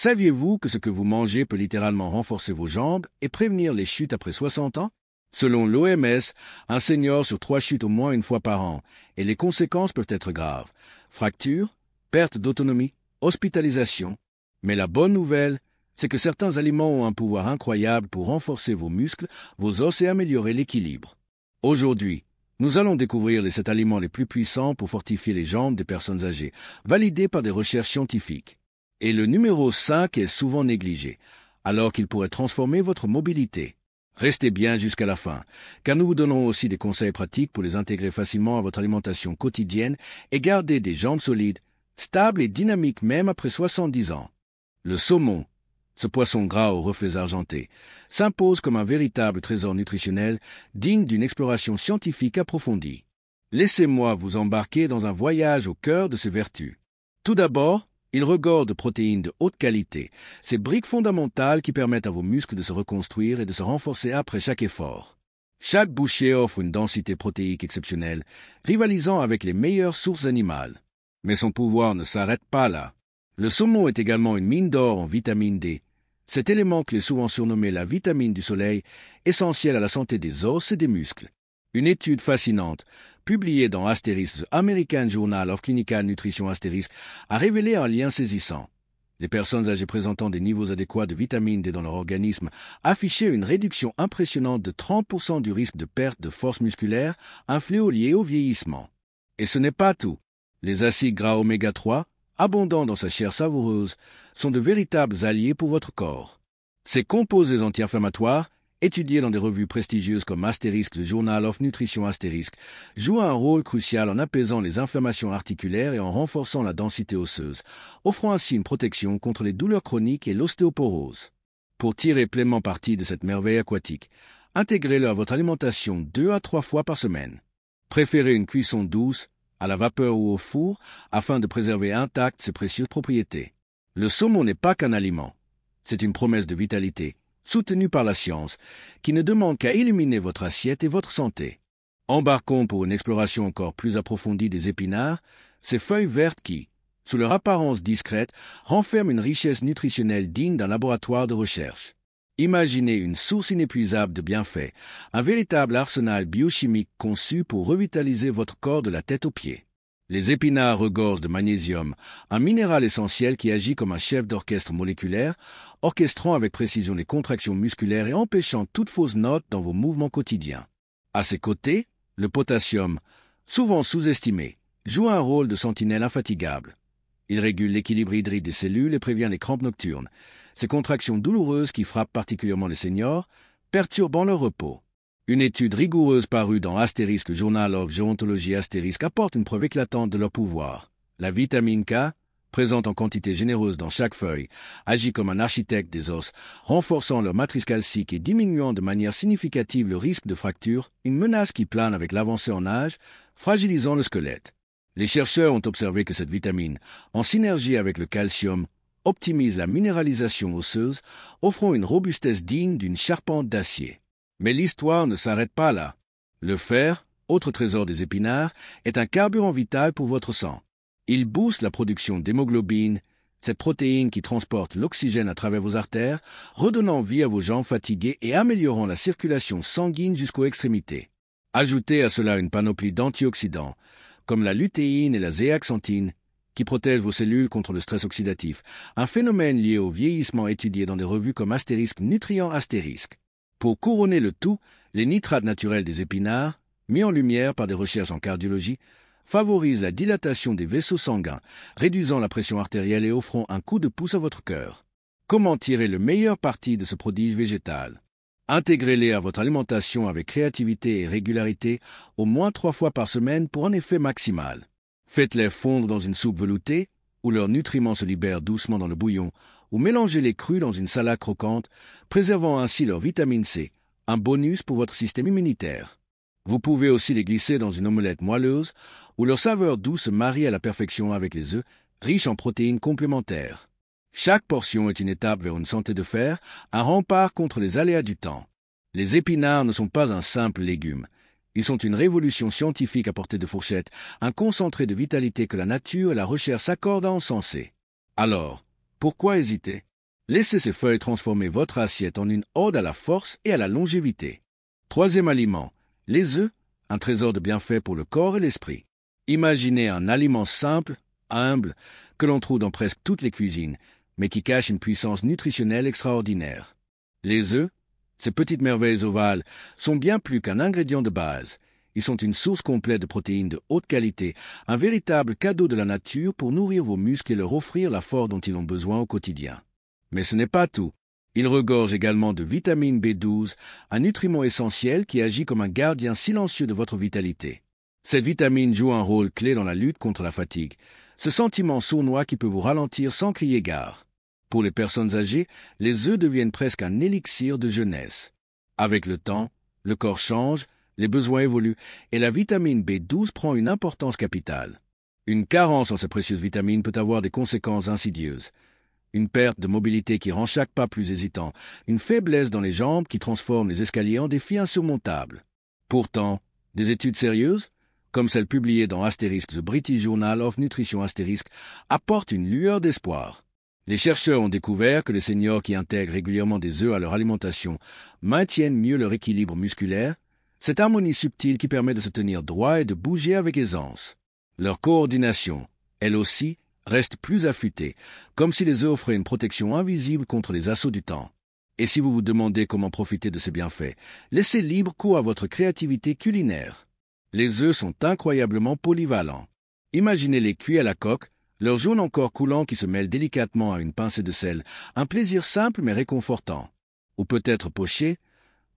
Saviez-vous que ce que vous mangez peut littéralement renforcer vos jambes et prévenir les chutes après 60 ans? Selon l'OMS, un senior sur 3 chute au moins une fois par an, et les conséquences peuvent être graves. Fractures, perte d'autonomie, hospitalisation. Mais la bonne nouvelle, c'est que certains aliments ont un pouvoir incroyable pour renforcer vos muscles, vos os et améliorer l'équilibre. Aujourd'hui, nous allons découvrir les 7 aliments les plus puissants pour fortifier les jambes des personnes âgées, validés par des recherches scientifiques. Et le numéro 5 est souvent négligé, alors qu'il pourrait transformer votre mobilité. Restez bien jusqu'à la fin, car nous vous donnerons aussi des conseils pratiques pour les intégrer facilement à votre alimentation quotidienne et garder des jambes solides, stables et dynamiques même après 70 ans. Le saumon, ce poisson gras aux reflets argentés, s'impose comme un véritable trésor nutritionnel digne d'une exploration scientifique approfondie. Laissez-moi vous embarquer dans un voyage au cœur de ses vertus. Tout d'abord, il regorge de protéines de haute qualité, ces briques fondamentales qui permettent à vos muscles de se reconstruire et de se renforcer après chaque effort. Chaque bouchée offre une densité protéique exceptionnelle, rivalisant avec les meilleures sources animales. Mais son pouvoir ne s'arrête pas là. Le saumon est également une mine d'or en vitamine D, cet élément qui est souvent surnommé la vitamine du soleil, essentielle à la santé des os et des muscles. Une étude fascinante, publiée dans The American Journal of Clinical Nutrition a révélé un lien saisissant. Les personnes âgées présentant des niveaux adéquats de vitamine D dans leur organisme affichaient une réduction impressionnante de 30% du risque de perte de force musculaire, un fléau lié au vieillissement. Et ce n'est pas tout. Les acides gras oméga 3, abondants dans sa chair savoureuse, sont de véritables alliés pour votre corps. Ces composés anti-inflammatoires, étudiés dans des revues prestigieuses comme The Journal of Nutrition jouent un rôle crucial en apaisant les inflammations articulaires et en renforçant la densité osseuse, offrant ainsi une protection contre les douleurs chroniques et l'ostéoporose. Pour tirer pleinement parti de cette merveille aquatique, intégrez-le à votre alimentation 2 à 3 fois par semaine. Préférez une cuisson douce, à la vapeur ou au four, afin de préserver intactes ses précieuses propriétés. Le saumon n'est pas qu'un aliment, c'est une promesse de vitalité, soutenue par la science, qui ne demande qu'à illuminer votre assiette et votre santé. Embarquons pour une exploration encore plus approfondie des épinards, ces feuilles vertes qui, sous leur apparence discrète, renferment une richesse nutritionnelle digne d'un laboratoire de recherche. Imaginez une source inépuisable de bienfaits, un véritable arsenal biochimique conçu pour revitaliser votre corps de la tête aux pieds. Les épinards regorgent de magnésium, un minéral essentiel qui agit comme un chef d'orchestre moléculaire, orchestrant avec précision les contractions musculaires et empêchant toute fausse note dans vos mouvements quotidiens. À ses côtés, le potassium, souvent sous-estimé, joue un rôle de sentinelle infatigable. Il régule l'équilibre hydrique des cellules et prévient les crampes nocturnes, ces contractions douloureuses qui frappent particulièrement les seniors, perturbant leur repos. Une étude rigoureuse parue dans le Journal of Gerontology apporte une preuve éclatante de leur pouvoir. La vitamine K, présente en quantité généreuse dans chaque feuille, agit comme un architecte des os, renforçant leur matrice calcique et diminuant de manière significative le risque de fracture, une menace qui plane avec l'avancée en âge, fragilisant le squelette. Les chercheurs ont observé que cette vitamine, en synergie avec le calcium, optimise la minéralisation osseuse, offrant une robustesse digne d'une charpente d'acier. Mais l'histoire ne s'arrête pas là. Le fer, autre trésor des épinards, est un carburant vital pour votre sang. Il booste la production d'hémoglobine, cette protéine qui transporte l'oxygène à travers vos artères, redonnant vie à vos jambes fatiguées et améliorant la circulation sanguine jusqu'aux extrémités. Ajoutez à cela une panoplie d'antioxydants, comme la lutéine et la zéaxanthine, qui protègent vos cellules contre le stress oxydatif, un phénomène lié au vieillissement étudié dans des revues comme Nutrient Astérisque. Pour couronner le tout, les nitrates naturels des épinards, mis en lumière par des recherches en cardiologie, favorisent la dilatation des vaisseaux sanguins, réduisant la pression artérielle et offrant un coup de pouce à votre cœur. Comment tirer le meilleur parti de ce prodige végétal? Intégrez-les à votre alimentation avec créativité et régularité, au moins 3 fois par semaine pour un effet maximal. Faites-les fondre dans une soupe veloutée, où leurs nutriments se libèrent doucement dans le bouillon, ou mélangez-les crus dans une salade croquante, préservant ainsi leur vitamine C, un bonus pour votre système immunitaire. Vous pouvez aussi les glisser dans une omelette moelleuse, où leur saveur douce se marie à la perfection avec les œufs, riches en protéines complémentaires. Chaque portion est une étape vers une santé de fer, un rempart contre les aléas du temps. Les épinards ne sont pas un simple légume. Ils sont une révolution scientifique à portée de fourchette, un concentré de vitalité que la nature et la recherche s'accordent à encenser. Alors, pourquoi hésiter? Laissez ces feuilles transformer votre assiette en une ode à la force et à la longévité. Troisième aliment, les œufs, un trésor de bienfaits pour le corps et l'esprit. Imaginez un aliment simple, humble, que l'on trouve dans presque toutes les cuisines, mais qui cache une puissance nutritionnelle extraordinaire. Les œufs, ces petites merveilles ovales, sont bien plus qu'un ingrédient de base. Ils sont une source complète de protéines de haute qualité, un véritable cadeau de la nature pour nourrir vos muscles et leur offrir la force dont ils ont besoin au quotidien. Mais ce n'est pas tout. Ils regorgent également de vitamine B12, un nutriment essentiel qui agit comme un gardien silencieux de votre vitalité. Cette vitamine joue un rôle clé dans la lutte contre la fatigue, ce sentiment sournois qui peut vous ralentir sans crier gare. Pour les personnes âgées, les œufs deviennent presque un élixir de jeunesse. Avec le temps, le corps change, les besoins évoluent et la vitamine B12 prend une importance capitale. Une carence en cette précieuse vitamine peut avoir des conséquences insidieuses. Une perte de mobilité qui rend chaque pas plus hésitant, une faiblesse dans les jambes qui transforme les escaliers en défis insurmontables. Pourtant, des études sérieuses, comme celle publiée dans Asterisk, The British Journal of Nutrition Asterisk, apportent une lueur d'espoir. Les chercheurs ont découvert que les seniors qui intègrent régulièrement des œufs à leur alimentation maintiennent mieux leur équilibre musculaire, cette harmonie subtile qui permet de se tenir droit et de bouger avec aisance. Leur coordination, elle aussi, reste plus affûtée, comme si les œufs offraient une protection invisible contre les assauts du temps. Et si vous vous demandez comment profiter de ces bienfaits, laissez libre cours à votre créativité culinaire. Les œufs sont incroyablement polyvalents. Imaginez-les cuits à la coque, leur jaune encore coulant qui se mêle délicatement à une pincée de sel, un plaisir simple mais réconfortant. Ou peut-être pochés,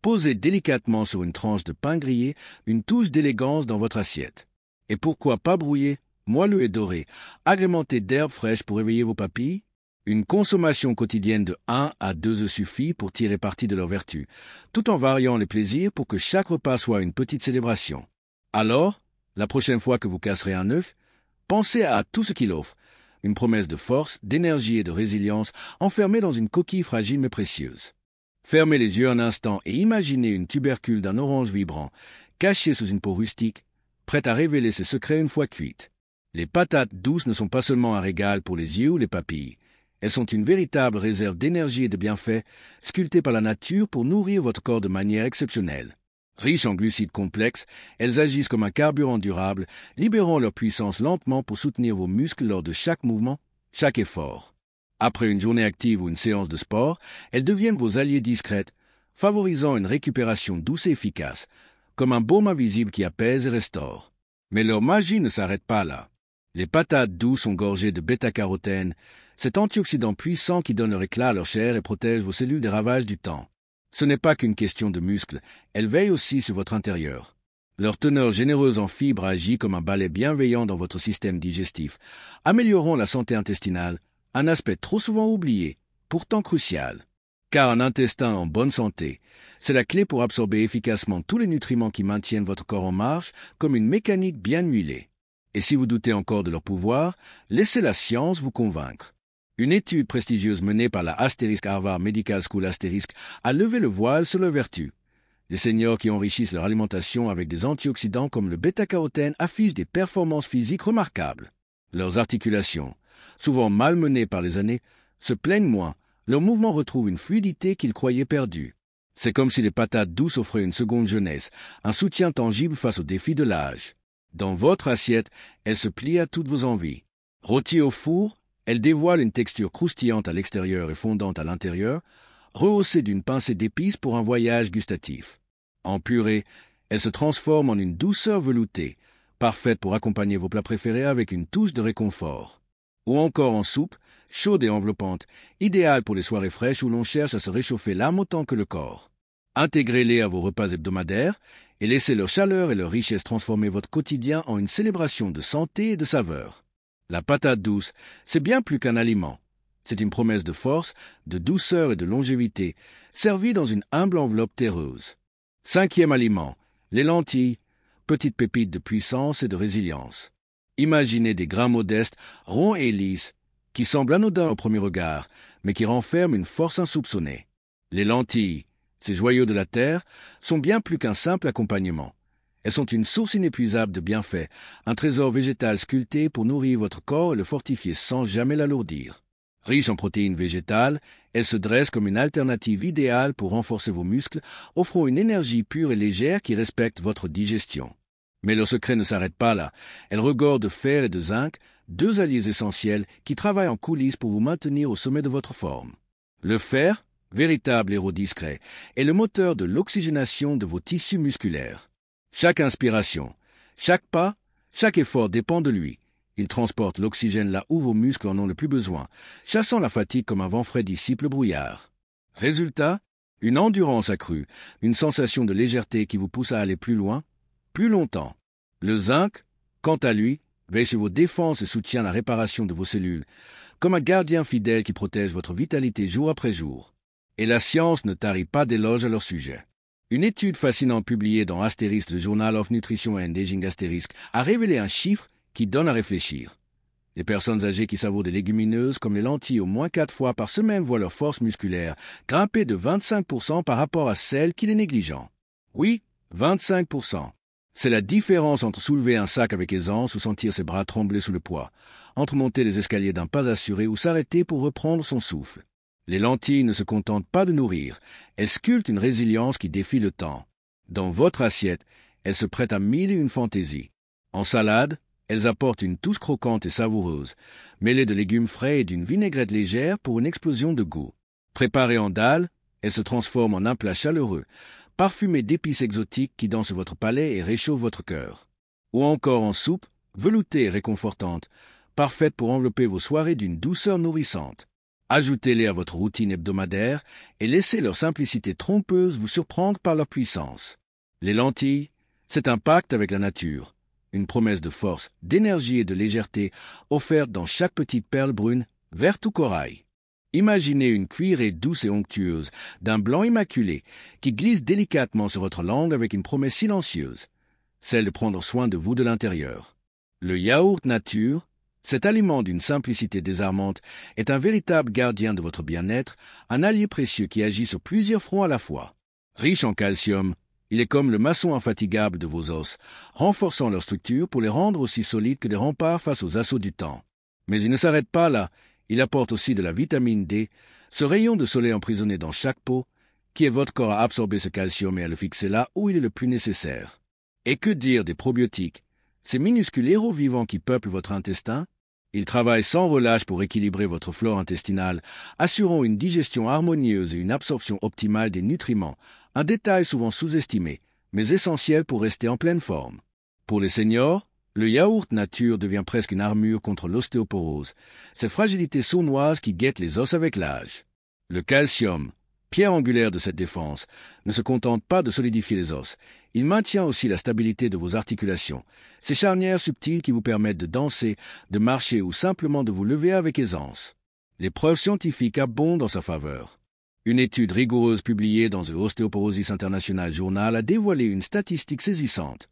posez délicatement sur une tranche de pain grillé, une touche d'élégance dans votre assiette. Et pourquoi pas brouillés, moelleux et dorés, agrémentés d'herbes fraîches pour éveiller vos papilles? Une consommation quotidienne de 1 à 2 œufs suffit pour tirer parti de leur vertu, tout en variant les plaisirs pour que chaque repas soit une petite célébration. Alors, la prochaine fois que vous casserez un œuf, pensez à tout ce qu'il offre, une promesse de force, d'énergie et de résilience enfermée dans une coquille fragile mais précieuse. Fermez les yeux un instant et imaginez une tubercule d'un orange vibrant, cachée sous une peau rustique, prête à révéler ses secrets une fois cuite. Les patates douces ne sont pas seulement un régal pour les yeux ou les papilles. Elles sont une véritable réserve d'énergie et de bienfaits, sculptées par la nature pour nourrir votre corps de manière exceptionnelle. Riches en glucides complexes, elles agissent comme un carburant durable, libérant leur puissance lentement pour soutenir vos muscles lors de chaque mouvement, chaque effort. Après une journée active ou une séance de sport, elles deviennent vos alliés discrètes, favorisant une récupération douce et efficace, comme un baume invisible qui apaise et restaure. Mais leur magie ne s'arrête pas là. Les patates douces sont gorgées de bêta-carotène, cet antioxydant puissant qui donne leur éclat à leur chair et protège vos cellules des ravages du temps. Ce n'est pas qu'une question de muscles, elles veillent aussi sur votre intérieur. Leur teneur généreuse en fibres agit comme un balai bienveillant dans votre système digestif, améliorant la santé intestinale, un aspect trop souvent oublié, pourtant crucial. Car un intestin en bonne santé, c'est la clé pour absorber efficacement tous les nutriments qui maintiennent votre corps en marche comme une mécanique bien huilée. Et si vous doutez encore de leur pouvoir, laissez la science vous convaincre. Une étude prestigieuse menée par la Asterisk Harvard Medical School Asterisk a levé le voile sur leurs vertus. Les seniors qui enrichissent leur alimentation avec des antioxydants comme le bêta-carotène affichent des performances physiques remarquables. Leurs articulations, souvent malmenées par les années, se plaignent moins. Leurs mouvements retrouvent une fluidité qu'ils croyaient perdue. C'est comme si les patates douces offraient une seconde jeunesse, un soutien tangible face aux défis de l'âge. Dans votre assiette, elles se plient à toutes vos envies. Rôties au four, elles dévoilent une texture croustillante à l'extérieur et fondante à l'intérieur, rehaussée d'une pincée d'épices pour un voyage gustatif. En purée, elles se transforment en une douceur veloutée, parfaite pour accompagner vos plats préférés avec une touche de réconfort. Ou encore en soupe, chaude et enveloppante, idéale pour les soirées fraîches où l'on cherche à se réchauffer l'âme autant que le corps. Intégrez-les à vos repas hebdomadaires et laissez leur chaleur et leur richesse transformer votre quotidien en une célébration de santé et de saveur. La patate douce, c'est bien plus qu'un aliment. C'est une promesse de force, de douceur et de longévité, servie dans une humble enveloppe terreuse. 5e aliment, les lentilles, petites pépites de puissance et de résilience. Imaginez des grains modestes, ronds et lisses, qui semblent anodins au premier regard, mais qui renferment une force insoupçonnée. Les lentilles, ces joyaux de la terre, sont bien plus qu'un simple accompagnement. Elles sont une source inépuisable de bienfaits, un trésor végétal sculpté pour nourrir votre corps et le fortifier sans jamais l'alourdir. Riche en protéines végétales, elle se dresse comme une alternative idéale pour renforcer vos muscles, offrant une énergie pure et légère qui respecte votre digestion. Mais le secret ne s'arrête pas là. Elle regorge de fer et de zinc, deux alliés essentiels qui travaillent en coulisses pour vous maintenir au sommet de votre forme. Le fer, véritable héros discret, est le moteur de l'oxygénation de vos tissus musculaires. Chaque inspiration, chaque pas, chaque effort dépend de lui. Il transporte l'oxygène là où vos muscles en ont le plus besoin, chassant la fatigue comme un vent frais dissipe le brouillard. Résultat, une endurance accrue, une sensation de légèreté qui vous pousse à aller plus loin, plus longtemps. Le zinc, quant à lui, veille sur vos défenses et soutient la réparation de vos cellules, comme un gardien fidèle qui protège votre vitalité jour après jour. Et la science ne tarit pas d'éloges à leur sujet. Une étude fascinante publiée dans Asterisk, le Journal of Nutrition and Aging Asterisk, a révélé un chiffre qui donne à réfléchir. Les personnes âgées qui savourent des légumineuses comme les lentilles au moins 4 fois par semaine voient leur force musculaire grimper de 25% par rapport à celles qui les négligent. Oui, 25%. C'est la différence entre soulever un sac avec aisance ou sentir ses bras trembler sous le poids, entre monter les escaliers d'un pas assuré ou s'arrêter pour reprendre son souffle. Les lentilles ne se contentent pas de nourrir, elles sculptent une résilience qui défie le temps. Dans votre assiette, elles se prêtent à mille et une fantaisies. En salade, elles apportent une touche croquante et savoureuse, mêlée de légumes frais et d'une vinaigrette légère pour une explosion de goût. Préparées en dalle, elles se transforment en un plat chaleureux, parfumé d'épices exotiques qui dansent votre palais et réchauffent votre cœur. Ou encore en soupe, veloutée et réconfortante, parfaite pour envelopper vos soirées d'une douceur nourrissante. Ajoutez-les à votre routine hebdomadaire et laissez leur simplicité trompeuse vous surprendre par leur puissance. Les lentilles, c'est un pacte avec la nature, une promesse de force, d'énergie et de légèreté offerte dans chaque petite perle brune, verte ou corail. Imaginez une cuillerée douce et onctueuse, d'un blanc immaculé, qui glisse délicatement sur votre langue avec une promesse silencieuse, celle de prendre soin de vous de l'intérieur. Le yaourt nature, cet aliment d'une simplicité désarmante, est un véritable gardien de votre bien-être, un allié précieux qui agit sur plusieurs fronts à la fois. Riche en calcium, il est comme le maçon infatigable de vos os, renforçant leur structure pour les rendre aussi solides que des remparts face aux assauts du temps. Mais il ne s'arrête pas là, il apporte aussi de la vitamine D, ce rayon de soleil emprisonné dans chaque peau, qui est votre corps à absorber ce calcium et à le fixer là où il est le plus nécessaire. Et que dire des probiotiques, ces minuscules héros vivants qui peuplent votre intestin? Ils travaillent sans relâche pour équilibrer votre flore intestinale, assurant une digestion harmonieuse et une absorption optimale des nutriments, un détail souvent sous-estimé, mais essentiel pour rester en pleine forme. Pour les seniors, le yaourt nature devient presque une armure contre l'ostéoporose, cette fragilité sournoise qui guette les os avec l'âge. Le calcium, pierre angulaire de cette défense, ne se contente pas de solidifier les os, il maintient aussi la stabilité de vos articulations, ces charnières subtiles qui vous permettent de danser, de marcher ou simplement de vous lever avec aisance. Les preuves scientifiques abondent en sa faveur. Une étude rigoureuse publiée dans The Osteoporosis International Journal a dévoilé une statistique saisissante.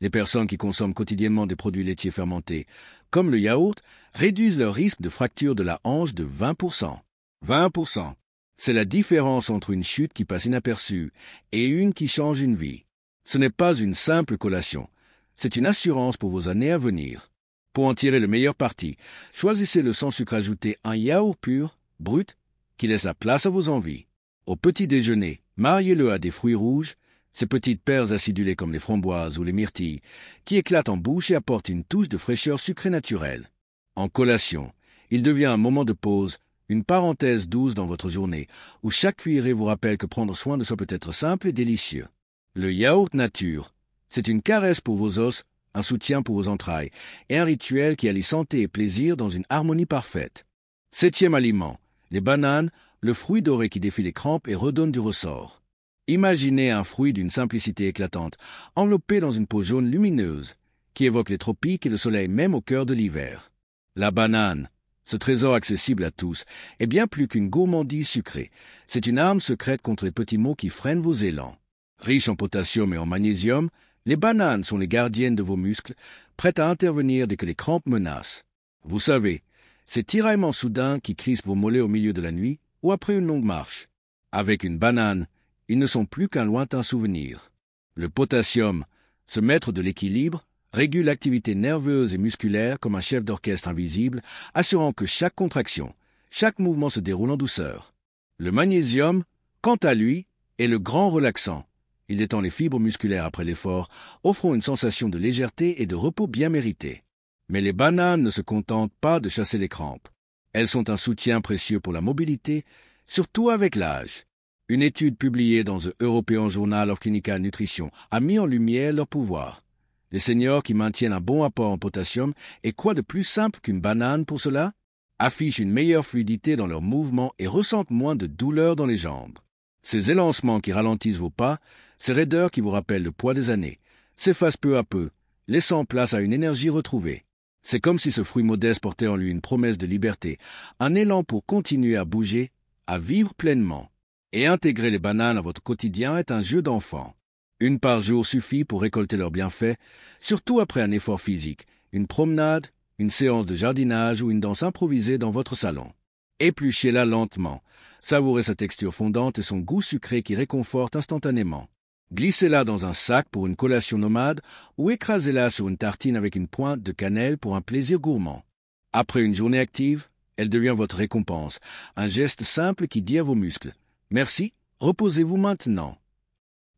Les personnes qui consomment quotidiennement des produits laitiers fermentés, comme le yaourt, réduisent leur risque de fracture de la hanche de 20%. 20%. C'est la différence entre une chute qui passe inaperçue et une qui change une vie. Ce n'est pas une simple collation, c'est une assurance pour vos années à venir. Pour en tirer le meilleur parti, choisissez le sans sucre ajouté un yaourt pur, brut, qui laisse la place à vos envies. Au petit déjeuner, mariez-le à des fruits rouges, ces petites perles acidulées comme les framboises ou les myrtilles, qui éclatent en bouche et apportent une touche de fraîcheur sucrée naturelle. En collation, il devient un moment de pause, une parenthèse douce dans votre journée, où chaque cuillerée vous rappelle que prendre soin de soi peut être simple et délicieux. Le yaourt nature, c'est une caresse pour vos os, un soutien pour vos entrailles, et un rituel qui allie santé et plaisir dans une harmonie parfaite. 7e aliment, les bananes, le fruit doré qui défie les crampes et redonne du ressort. Imaginez un fruit d'une simplicité éclatante, enveloppé dans une peau jaune lumineuse, qui évoque les tropiques et le soleil même au cœur de l'hiver. La banane, ce trésor accessible à tous, est bien plus qu'une gourmandise sucrée. C'est une arme secrète contre les petits maux qui freinent vos élans. Riches en potassium et en magnésium, les bananes sont les gardiennes de vos muscles, prêtes à intervenir dès que les crampes menacent. Vous savez, ces tiraillements soudains qui crispent vos mollets au milieu de la nuit ou après une longue marche. Avec une banane, ils ne sont plus qu'un lointain souvenir. Le potassium, ce maître de l'équilibre, régule l'activité nerveuse et musculaire comme un chef d'orchestre invisible, assurant que chaque contraction, Chaque mouvement se déroule en douceur. Le magnésium, quant à lui, est le grand relaxant. Il détend les fibres musculaires après l'effort, offrant une sensation de légèreté et de repos bien mérité. Mais les bananes ne se contentent pas de chasser les crampes. Elles sont un soutien précieux pour la mobilité, surtout avec l'âge. Une étude publiée dans The European Journal of Clinical Nutrition a mis en lumière leur pouvoir. Les seniors qui maintiennent un bon apport en potassium, et quoi de plus simple qu'une banane pour cela, affichent une meilleure fluidité dans leurs mouvements et ressentent moins de douleur dans les jambes. Ces élancements qui ralentissent vos pas, ces raideurs qui vous rappellent le poids des années, s'effacent peu à peu, laissant place à une énergie retrouvée. C'est comme si ce fruit modeste portait en lui une promesse de liberté, un élan pour continuer à bouger, à vivre pleinement. Et intégrer les bananes à votre quotidien est un jeu d'enfant. Une par jour suffit pour récolter leurs bienfaits, surtout après un effort physique, une promenade, une séance de jardinage ou une danse improvisée dans votre salon. Épluchez-la lentement, savourez sa texture fondante et son goût sucré qui réconforte instantanément. Glissez-la dans un sac pour une collation nomade ou écrasez-la sur une tartine avec une pointe de cannelle pour un plaisir gourmand. Après une journée active, elle devient votre récompense, un geste simple qui dit à vos muscles « Merci, reposez-vous maintenant ».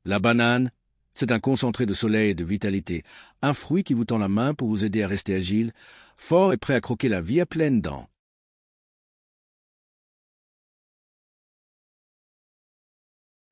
La banane, c'est un concentré de soleil et de vitalité, un fruit qui vous tend la main pour vous aider à rester agile, fort et prêt à croquer la vie à pleines dents.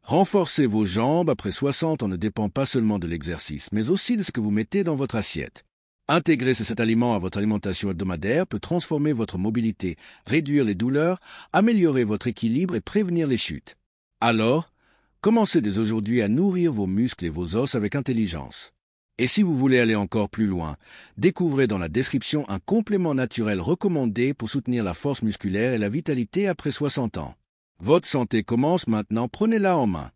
Renforcer vos jambes après 60 ans ne dépend pas seulement de l'exercice, mais aussi de ce que vous mettez dans votre assiette. Intégrer cet aliment à votre alimentation hebdomadaire peut transformer votre mobilité, réduire les douleurs, améliorer votre équilibre et prévenir les chutes. Alors, commencez dès aujourd'hui à nourrir vos muscles et vos os avec intelligence. Et si vous voulez aller encore plus loin, découvrez dans la description un complément naturel recommandé pour soutenir la force musculaire et la vitalité après 60 ans. Votre santé commence maintenant, prenez-la en main.